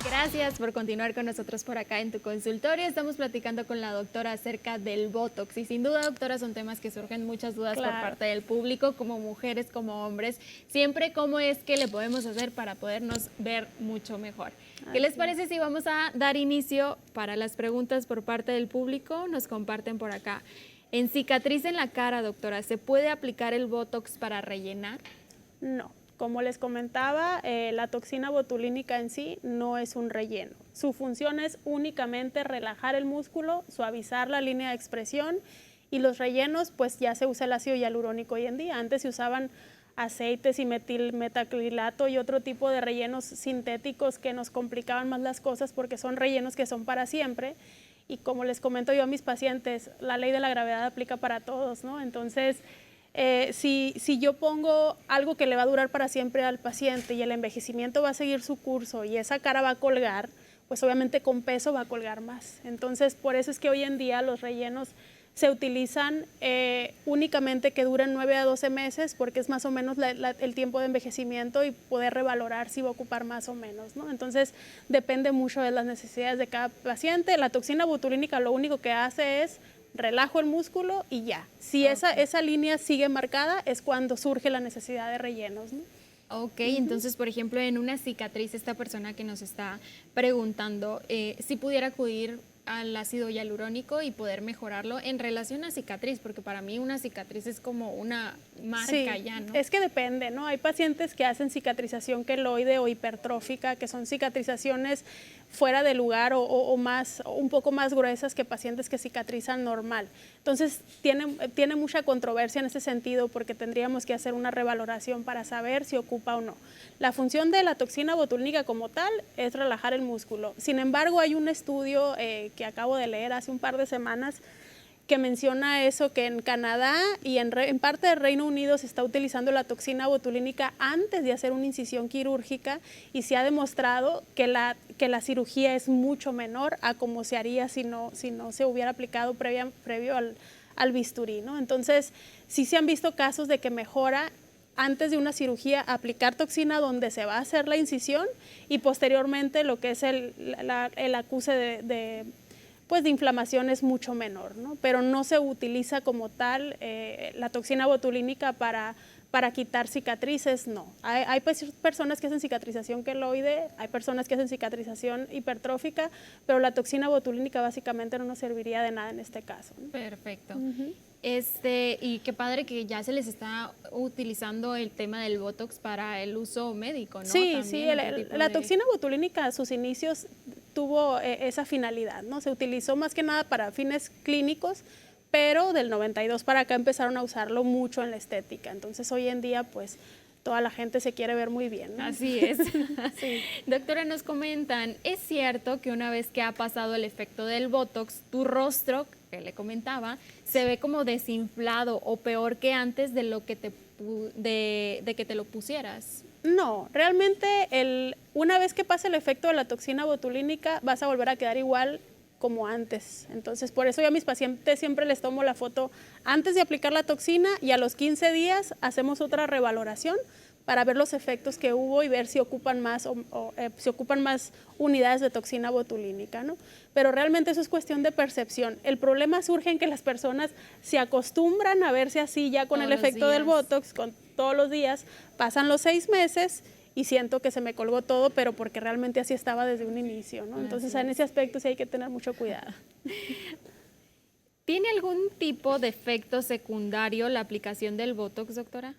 Gracias por continuar con nosotros por acá en tu consultorio. Estamos platicando con la doctora acerca del Botox y sin duda, doctora, son temas que surgen muchas dudas por parte del público, como mujeres, como hombres. Siempre cómo es que le podemos hacer para podernos ver mucho mejor. ¿Qué les parece si vamos a dar inicio para las preguntas por parte del público? Nos comparten por acá. En cicatriz en la cara, doctora, ¿se puede aplicar el Botox para rellenar? No. Como les comentaba, la toxina botulínica en sí no es un relleno. Su función es únicamente relajar el músculo, suavizar la línea de expresión y los rellenos, pues ya se usa el ácido hialurónico hoy en día. Antes se usaban aceites y metacrilato y otro tipo de rellenos sintéticos que nos complicaban más las cosas porque son rellenos que son para siempre. Y como les comento yo a mis pacientes, la ley de la gravedad aplica para todos, ¿no? Entonces, si yo pongo algo que le va a durar para siempre al paciente y el envejecimiento va a seguir su curso y esa cara va a colgar, pues obviamente con peso va a colgar más. Entonces, por eso es que hoy en día los rellenos se utilizan únicamente que duren 9 a 12 meses porque es más o menos el tiempo de envejecimiento y poder revalorar si va a ocupar más o menos, ¿no? Entonces, depende mucho de las necesidades de cada paciente. La toxina botulínica lo único que hace es relajo el músculo y ya. Si esa línea sigue marcada es cuando surge la necesidad de rellenos, ¿no? Ok, entonces, por ejemplo, en una cicatriz, esta persona que nos está preguntando, si pudiera acudir al ácido hialurónico y poder mejorarlo en relación a cicatriz, porque para mí una cicatriz es como una marca ya, ¿no? Es que depende, ¿no? Hay pacientes que hacen cicatrización queloide o hipertrófica, que son cicatrizaciones fuera de lugar o más, un poco más gruesas que pacientes que cicatrizan normal. Entonces, tiene mucha controversia en ese sentido porque tendríamos que hacer una revaloración para saber si ocupa o no. La función de la toxina botulínica como tal es relajar el músculo. Sin embargo, hay un estudio que acabo de leer hace un par de semanas que menciona eso, que en Canadá y en parte del Reino Unido se está utilizando la toxina botulínica antes de hacer una incisión quirúrgica y se ha demostrado que la cirugía es mucho menor a como se haría si no se hubiera aplicado previo al bisturí, ¿no? Entonces, sí se han visto casos de que mejora antes de una cirugía aplicar toxina donde se va a hacer la incisión y posteriormente lo que es el acuse de inflamación es mucho menor, ¿no? Pero no se utiliza como tal la toxina botulínica para quitar cicatrices, no. Hay personas que hacen cicatrización queloide, hay personas que hacen cicatrización hipertrófica, pero la toxina botulínica básicamente no nos serviría de nada en este caso, ¿no? Perfecto. Y qué padre que ya se les está utilizando el tema del Botox para el uso médico, ¿no? Sí, también, sí, la toxina botulínica a sus inicios tuvo esa finalidad, ¿no? Se utilizó más que nada para fines clínicos, pero del 92 para acá empezaron a usarlo mucho en la estética. Entonces, hoy en día, pues, toda la gente se quiere ver muy bien, ¿no? Así es. Sí. Doctora, nos comentan, ¿es cierto que una vez que ha pasado el efecto del Botox, tu rostro, que le comentaba, se ve como desinflado o peor que antes de lo que de que te lo pusieras? No, realmente una vez que pase el efecto de la toxina botulínica vas a volver a quedar igual como antes. Entonces, por eso yo a mis pacientes siempre les tomo la foto antes de aplicar la toxina y a los 15 días hacemos otra revaloración para ver los efectos que hubo y ver si ocupan más si ocupan más unidades de toxina botulínica, ¿no? Pero realmente eso es cuestión de percepción. El problema surge en que las personas se acostumbran a verse así ya con el efecto del Botox, todos los días, pasan los 6 meses y siento que se me colgó todo, pero porque realmente así estaba desde un inicio, ¿no? Entonces, en ese aspecto sí hay que tener mucho cuidado. ¿Tiene algún tipo de efecto secundario la aplicación del Botox, doctora?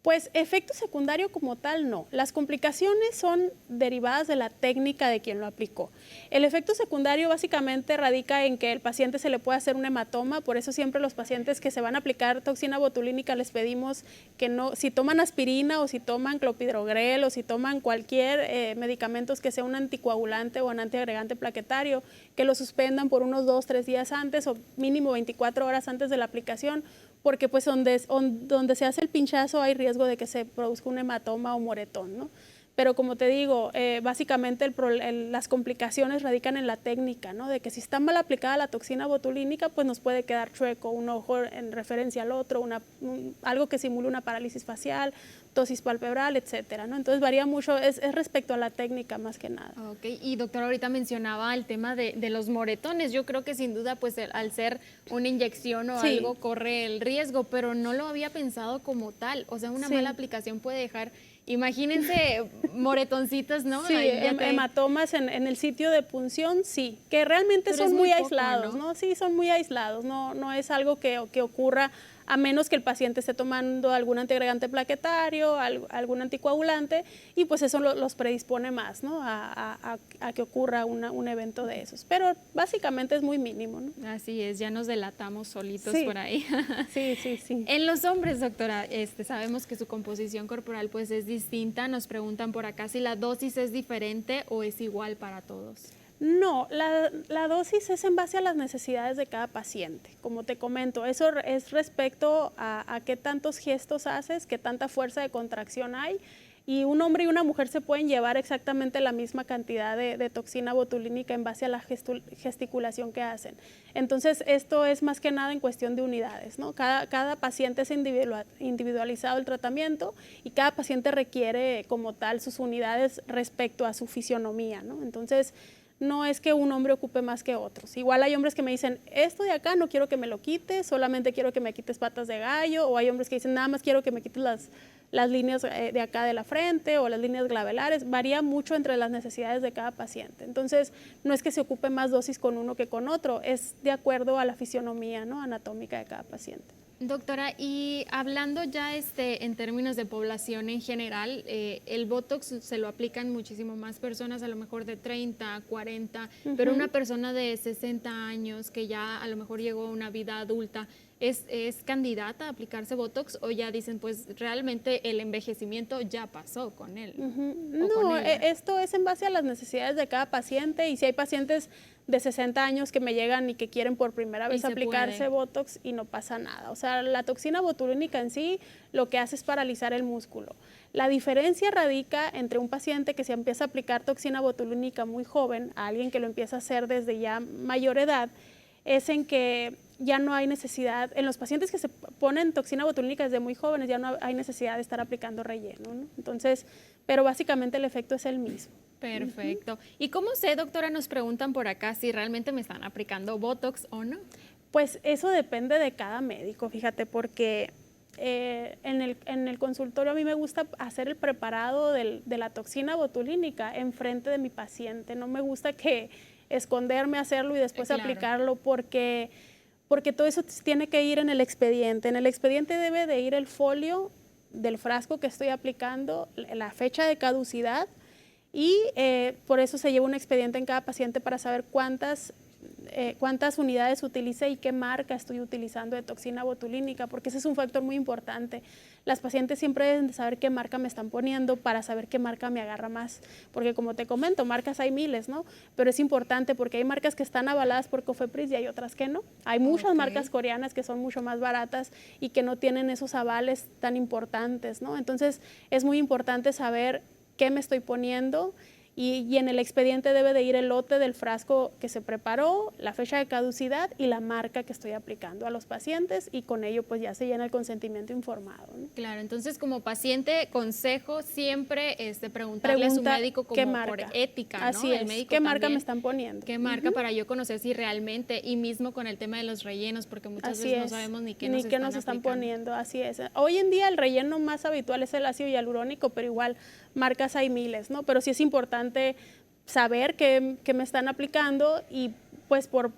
Pues efecto secundario como tal no. Las complicaciones son derivadas de la técnica de quien lo aplicó. El efecto secundario básicamente radica en que el paciente se le puede hacer un hematoma, por eso siempre los pacientes que se van a aplicar toxina botulínica les pedimos que no, si toman aspirina o si toman clopidogrel o si toman cualquier medicamentos que sea un anticoagulante o un antiagregante plaquetario, que lo suspendan por unos 2-3 días antes o mínimo 24 horas antes de la aplicación, porque pues donde se hace el pinchazo hay riesgo de que se produzca un hematoma o moretón, ¿no? Pero como te digo, básicamente las complicaciones radican en la técnica, ¿no? De que si está mal aplicada la toxina botulínica, pues nos puede quedar chueco, un ojo en referencia al otro, algo que simule una parálisis facial, ptosis palpebral, etcétera, ¿no? Entonces varía mucho, es respecto a la técnica más que nada. Ok, y doctora, ahorita mencionaba el tema de los moretones. Yo creo que sin duda, pues al ser una inyección o algo, corre el riesgo, pero no lo había pensado como tal. O sea, una mala aplicación puede dejar, imagínense, moretoncitos, ¿no? Sí, hematomas en el sitio de punción, sí, que realmente pero son muy aislados, ¿no? Sí, son muy aislados, no es algo que ocurra a menos que el paciente esté tomando algún antiagregante plaquetario, algún anticoagulante, y pues eso los predispone más, ¿no? a que ocurra un evento de esos. Pero básicamente es muy mínimo, ¿no? Así es, ya nos delatamos solitos por ahí. Sí. En los hombres, doctora, sabemos que su composición corporal pues es distinta. Nos preguntan por acá si la dosis es diferente o es igual para todos. No, la dosis es en base a las necesidades de cada paciente. Como te comento, eso es respecto a qué tantos gestos haces, qué tanta fuerza de contracción hay. Y un hombre y una mujer se pueden llevar exactamente la misma cantidad de toxina botulínica en base a la gesticulación que hacen. Entonces, esto es más que nada en cuestión de unidades, ¿no? Cada paciente es individualizado el tratamiento y cada paciente requiere como tal sus unidades respecto a su fisionomía, ¿no? Entonces, no es que un hombre ocupe más que otros. Igual hay hombres que me dicen, esto de acá no quiero que me lo quites, solamente quiero que me quites patas de gallo, o hay hombres que dicen, nada más quiero que me quites las líneas de acá de la frente o las líneas glavelares. Varía mucho entre las necesidades de cada paciente. Entonces, no es que se ocupe más dosis con uno que con otro, es de acuerdo a la fisionomía, ¿no? anatómica de cada paciente. Doctora, y hablando ya en términos de población en general, el Botox se lo aplican muchísimo más personas, a lo mejor de 30, 40, pero una persona de 60 años que ya a lo mejor llegó a una vida adulta, ¿es candidata a aplicarse Botox o ya dicen, pues realmente el envejecimiento ya pasó con él? No, esto es en base a las necesidades de cada paciente y si hay pacientes de 60 años que me llegan y que quieren por primera vez aplicarse Botox y no pasa nada. O sea, la toxina botulínica en sí lo que hace es paralizar el músculo. La diferencia radica entre un paciente que se empieza a aplicar toxina botulínica muy joven a alguien que lo empieza a hacer desde ya mayor edad, es en que ya no hay necesidad, en los pacientes que se ponen toxina botulínica desde muy jóvenes ya no hay necesidad de estar aplicando relleno, ¿no? Entonces, pero básicamente el efecto es el mismo. Perfecto. ¿Y cómo sé, doctora, nos preguntan por acá si realmente me están aplicando Botox o no? Pues eso depende de cada médico, fíjate, porque en el consultorio a mí me gusta hacer el preparado de la toxina botulínica enfrente de mi paciente. No me gusta que esconderme, hacerlo y después aplicarlo porque todo eso tiene que ir en el expediente. En el expediente debe de ir el folio del frasco que estoy aplicando, la fecha de caducidad y por eso se lleva un expediente en cada paciente para saber cuántas unidades utilicé y qué marca estoy utilizando de toxina botulínica, porque ese es un factor muy importante. Las pacientes siempre deben de saber qué marca me están poniendo para saber qué marca me agarra más, porque como te comento, marcas hay miles, ¿no? Pero es importante porque hay marcas que están avaladas por Cofepris y hay otras que no. Hay muchas marcas coreanas que son mucho más baratas y que no tienen esos avales tan importantes, ¿no? Entonces, es muy importante saber qué me estoy poniendo y en el expediente debe de ir el lote del frasco que se preparó, la fecha de caducidad y la marca que estoy aplicando a los pacientes y con ello pues ya se llena el consentimiento informado, ¿no? Claro, entonces como paciente, consejo siempre preguntarle a su médico como por ética, ¿no? Así es, el médico ¿qué también, marca me están poniendo? ¿Qué marca para yo conocer si realmente, y mismo con el tema de los rellenos, porque muchas veces no sabemos ni qué nos están poniendo, así es. Hoy en día el relleno más habitual es el ácido hialurónico, pero igual marcas hay miles, ¿no? Pero sí es importante saber qué me están aplicando y pues por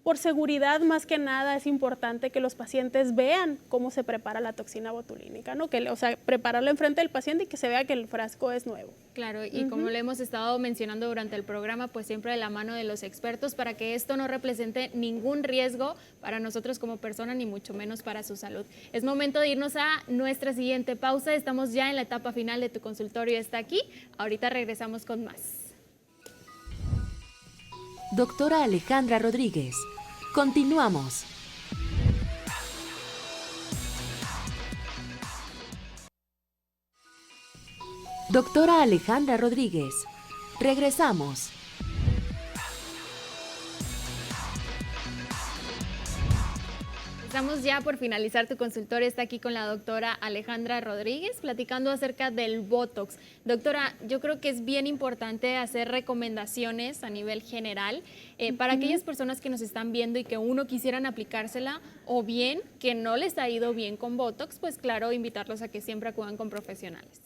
por seguridad más que nada es importante que los pacientes vean cómo se prepara la toxina botulínica, ¿no? O sea, prepararla enfrente del paciente y que se vea que el frasco es nuevo. Claro, y como lo hemos estado mencionando durante el programa, pues siempre de la mano de los expertos para que esto no represente ningún riesgo para nosotros como persona, ni mucho menos para su salud. Es momento de irnos a nuestra siguiente pausa. Estamos ya en la etapa final de Tu Consultorio Está Aquí. Ahorita regresamos con más. Doctora Alejandra Rodríguez. Continuamos. Doctora Alejandra Rodríguez. Regresamos. Estamos ya por finalizar Tu Consultorio. Está aquí con la doctora Alejandra Rodríguez platicando acerca del Botox. Doctora, yo creo que es bien importante hacer recomendaciones a nivel general para aquellas personas que nos están viendo y que uno quisieran aplicársela o bien que no les ha ido bien con Botox, pues claro, invitarlos a que siempre acudan con profesionales.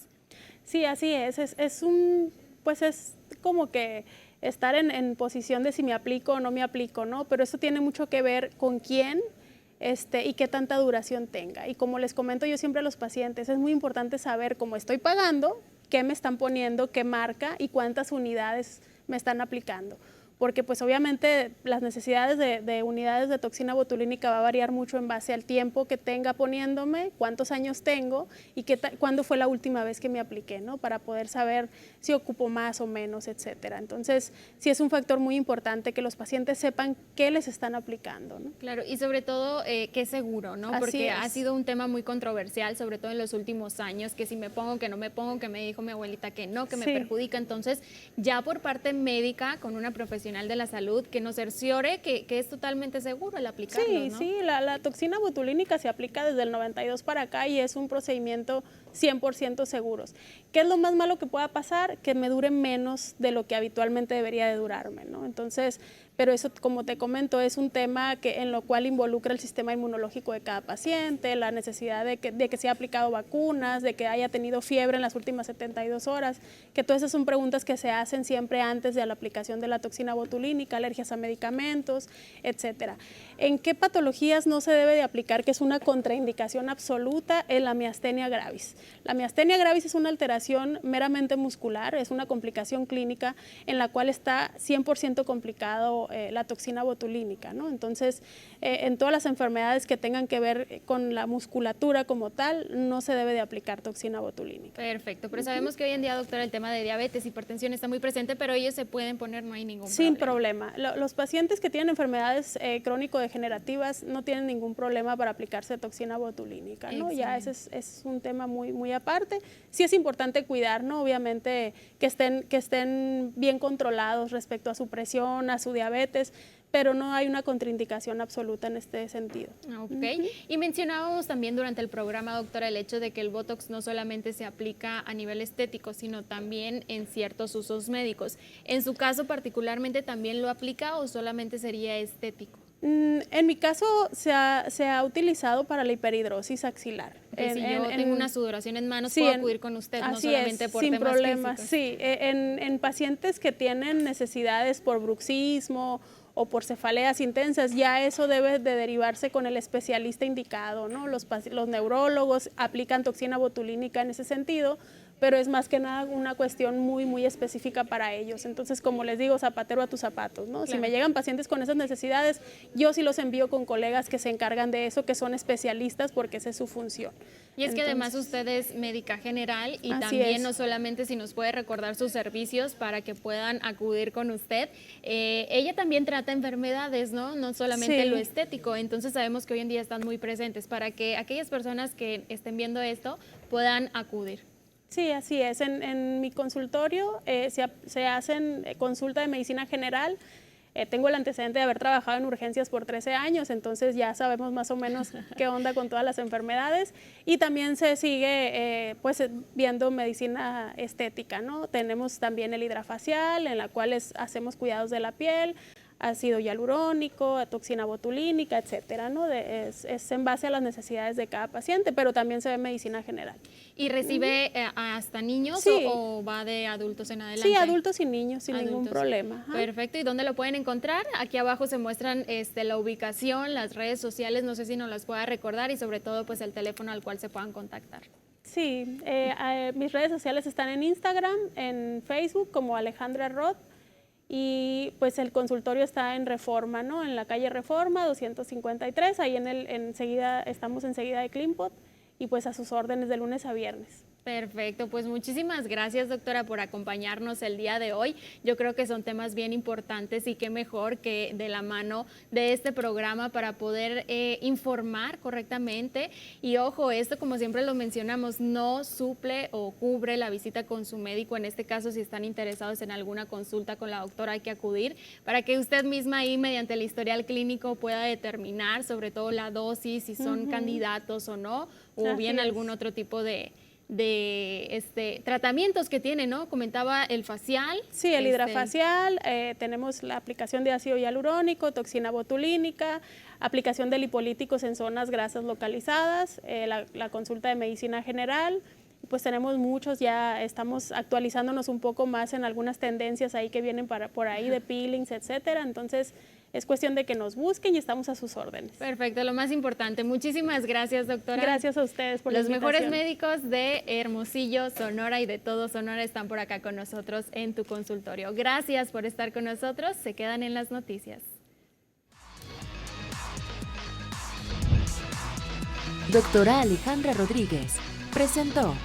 Sí, así es. Pues es como que estar en posición de si me aplico o no me aplico, ¿no? Pero eso tiene mucho que ver con quién y qué tanta duración tenga. Y como les comento yo siempre a los pacientes, es muy importante saber cómo estoy pagando, qué me están poniendo, qué marca y cuántas unidades me están aplicando. Porque pues obviamente las necesidades de unidades de toxina botulínica va a variar mucho en base al tiempo que tenga poniéndome, cuántos años tengo y cuándo fue la última vez que me apliqué, ¿no? Para poder saber si ocupo más o menos, etcétera. Entonces, sí es un factor muy importante que los pacientes sepan qué les están aplicando, ¿no? Claro, y sobre todo que es seguro, ¿no? Porque ha sido un tema muy controversial, sobre todo en los últimos años, que si me pongo, que no me pongo, que me dijo mi abuelita que no, que me perjudica. Entonces, ya por parte médica, con una profesional de la salud, que nos cerciore que es totalmente seguro el aplicarlo, Sí, ¿no? sí, la toxina botulínica se aplica desde el 92 para acá y es un procedimiento 100% seguros. ¿Qué es lo más malo que pueda pasar? Que me dure menos de lo que habitualmente debería de durarme, ¿no? Entonces, pero eso, como te comento, es un tema en lo cual involucra el sistema inmunológico de cada paciente, la necesidad de que se haya aplicado vacunas, de que haya tenido fiebre en las últimas 72 horas, que todas esas son preguntas que se hacen siempre antes de la aplicación de la toxina botulínica, alergias a medicamentos, etcétera. ¿En qué patologías no se debe de aplicar, que es una contraindicación absoluta? En la miastenia gravis. La miastenia gravis es una alteración meramente muscular, es una complicación clínica en la cual está 100% complicado la toxina botulínica, ¿no? Entonces, en todas las enfermedades que tengan que ver con la musculatura como tal, no se debe de aplicar toxina botulínica. Perfecto, pero sabemos que hoy en día, doctora, el tema de diabetes, hipertensión está muy presente, pero ellos se pueden poner, no hay ningún problema. Sin problema. Los pacientes que tienen enfermedades crónico-degenerativas no tienen ningún problema para aplicarse toxina botulínica, ¿no? Excelente. Ya ese es un tema muy aparte. Sí es importante cuidar, ¿no? Obviamente que estén bien controlados respecto a su presión, a su diabetes, pero no hay una contraindicación absoluta en este sentido. Ok, y mencionábamos también durante el programa, doctora, el hecho de que el Botox no solamente se aplica a nivel estético, sino también en ciertos usos médicos. ¿En su caso particularmente también lo aplica o solamente sería estético? En mi caso se ha utilizado para la hiperhidrosis axilar. Si yo tengo una sudoración en manos, sí, puedo acudir con usted, no solamente por sin temas problema, físicos. sí. En pacientes que tienen necesidades por bruxismo o por cefaleas intensas, ya eso debe de derivarse con el especialista indicado, ¿no? Los neurólogos aplican toxina botulínica en ese sentido, pero es más que nada una cuestión muy específica para ellos. Entonces, como les digo, zapatero a tus zapatos, ¿no? Claro. Si me llegan pacientes con esas necesidades, yo sí los envío con colegas que se encargan de eso, que son especialistas, porque esa es su función. Y es que además usted es médica general y también no solamente si nos puede recordar sus servicios para que puedan acudir con usted, ella también trata enfermedades, ¿no? No solamente lo estético, entonces sabemos que hoy en día están muy presentes para que aquellas personas que estén viendo esto puedan acudir. Sí, así es. En mi consultorio se hacen consulta de medicina general. Tengo el antecedente de haber trabajado en urgencias por 13 años, entonces ya sabemos más o menos qué onda con todas las enfermedades. Y también se sigue viendo medicina estética, ¿no? Tenemos también el hidrafacial, en la cual hacemos cuidados de la piel. ácido hialurónico, toxina botulínica, etcétera, ¿no? Es en base a las necesidades de cada paciente, pero también se ve medicina general. ¿Y recibe hasta niños Sí. o va de adultos en adelante? Sí, adultos y niños sin ningún Adultos. problema. Ajá. Perfecto. ¿Y dónde lo pueden encontrar? Aquí abajo se muestran la ubicación, las redes sociales, no sé si nos las pueda recordar y sobre todo pues el teléfono al cual se puedan contactar. Sí, mis redes sociales están en Instagram, en Facebook como Alejandra Rod, y pues el consultorio está en Reforma, ¿no? En la calle Reforma 253, ahí estamos enseguida de Cleanpot, y pues a sus órdenes de lunes a viernes. Perfecto, pues muchísimas gracias, doctora, por acompañarnos el día de hoy. Yo creo que son temas bien importantes y qué mejor que de la mano de este programa para poder informar correctamente. Y ojo, esto como siempre lo mencionamos, no suple o cubre la visita con su médico. En este caso, si están interesados en alguna consulta con la doctora, hay que acudir para que usted misma ahí mediante el historial clínico pueda determinar sobre todo la dosis, si son candidatos o no, o Así bien es. algún otro tipo de tratamientos que tiene, ¿no? Comentaba el facial. Sí, el hidrafacial, tenemos la aplicación de ácido hialurónico, toxina botulínica, aplicación de lipolíticos en zonas grasas localizadas, la consulta de medicina general. Pues tenemos muchos, ya estamos actualizándonos un poco más en algunas tendencias ahí que vienen por ahí de peelings, etcétera. Entonces, es cuestión de que nos busquen y estamos a sus órdenes. Perfecto, lo más importante. Muchísimas gracias, doctora. Gracias a ustedes por la Los mejores invitación. médicos de Hermosillo, Sonora y de todo Sonora están por acá con nosotros en tu consultorio. Gracias por estar con nosotros. Se quedan en las noticias. Doctora Alejandra Rodríguez presentó